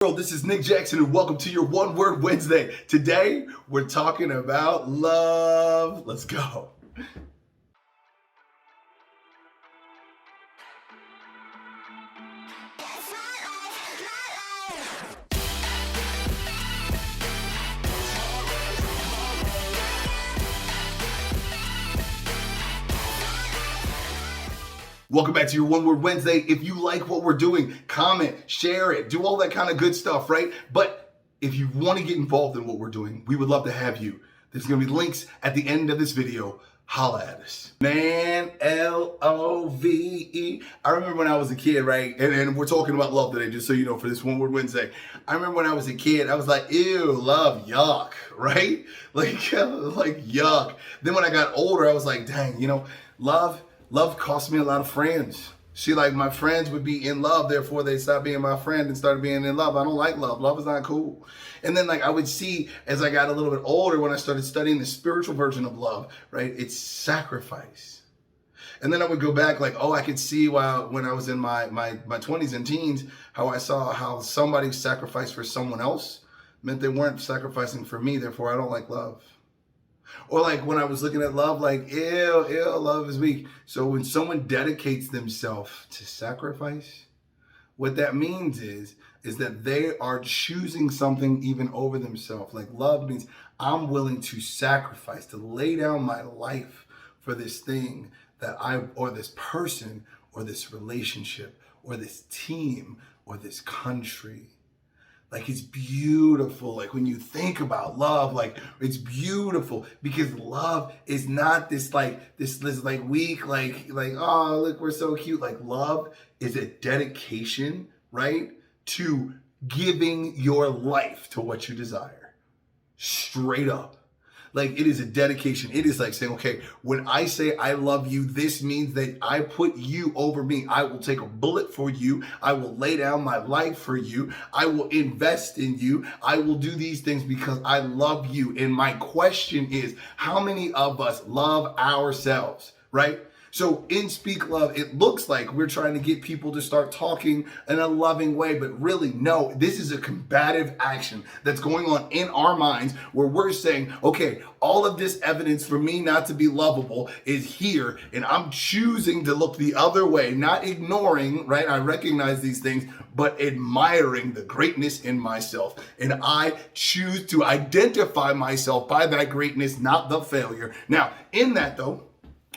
World, this is Nick Jackson and welcome to your One Word Wednesday. Today, we're talking about love. Let's go. Welcome back to your One Word Wednesday. If you like what we're doing, comment, share it, do all that kind of good stuff, right? But if you want to get involved in what we're doing, we would love to have you. There's going to be links at the end of this video. Holla at us. Man, Love. I remember when I was a kid, right? And we're talking about love today, just so you know, for this One Word Wednesday. I remember when I was a kid, I was like, ew, love, yuck, right? Like yuck. Then when I got older, I was like, dang, love cost me a lot of friends. See, like my friends would be in love, therefore they stopped being my friend and started being in love. I don't like love. Love is not cool. And then like I would see as I got a little bit older, when I started studying the spiritual version of love, right? It's sacrifice. And then I would go back like, oh, I could see when I was in my 20s and teens, how I saw how somebody sacrificed for someone else meant they weren't sacrificing for me. Therefore, I don't like love. Or like when I was looking at love, like, ew, love is weak. So when someone dedicates themselves to sacrifice, what that means is that they are choosing something even over themselves. Like love means I'm willing to sacrifice, to lay down my life for this thing or this person, or this relationship, or this team, or this country. Like it's beautiful. Like when you think about love, like it's beautiful because love is not this weak, like, oh, look, we're so cute. Like love is a dedication, right? To giving your life to what you desire. Straight up. Like it is a dedication. It is like saying, okay, when I say I love you, this means that I put you over me. I will take a bullet for you. I will lay down my life for you. I will invest in you. I will do these things because I love you. And my question is, how many of us love ourselves, right? So in Speak Love, it looks like we're trying to get people to start talking in a loving way, but really no, this is a combative action that's going on in our minds where we're saying, okay, all of this evidence for me not to be lovable is here, and I'm choosing to look the other way, not ignoring, right? I recognize these things, but admiring the greatness in myself. And I choose to identify myself by that greatness, not the failure. Now, in that though,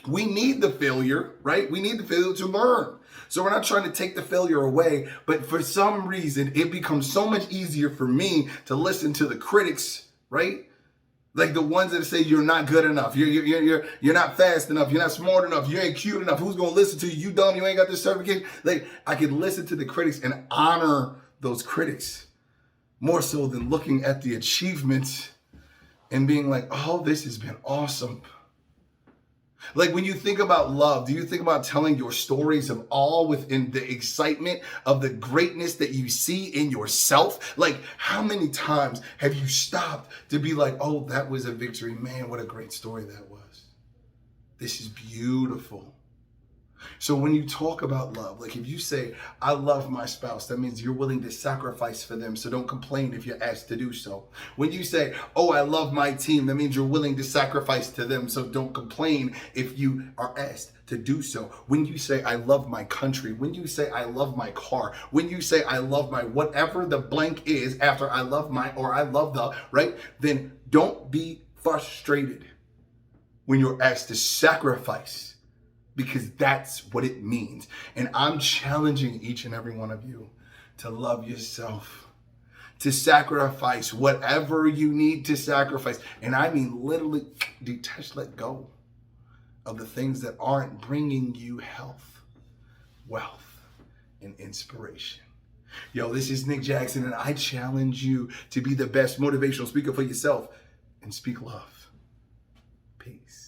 we need the failure, right? We need the failure to learn. So we're not trying to take the failure away, but for some reason, it becomes so much easier for me to listen to the critics, right? Like the ones that say you're not good enough, you're not fast enough, you're not smart enough, you ain't cute enough. Who's gonna listen to you? You dumb, you ain't got this certification. Like I can listen to the critics and honor those critics more so than looking at the achievements and being like, oh, this has been awesome. Like when you think about love, do you think about telling your stories of all within the excitement of the greatness that you see in yourself? Like how many times have you stopped to be like, oh, that was a victory. Man, what a great story that was. This is beautiful. So when you talk about love, like if you say, I love my spouse, that means you're willing to sacrifice for them. So don't complain if you're asked to do so. When you say, oh, I love my team, that means you're willing to sacrifice to them. So don't complain if you are asked to do so. When you say, I love my country, when you say, I love my car, when you say, I love my whatever the blank is after I love my, or I love the, right? Then don't be frustrated when you're asked to sacrifice, because that's what it means. And I'm challenging each and every one of you to love yourself, to sacrifice whatever you need to sacrifice. And I mean literally detach, let go of the things that aren't bringing you health, wealth, and inspiration. Yo, this is Nick Jackson, and I challenge you to be the best motivational speaker for yourself and speak love. Peace.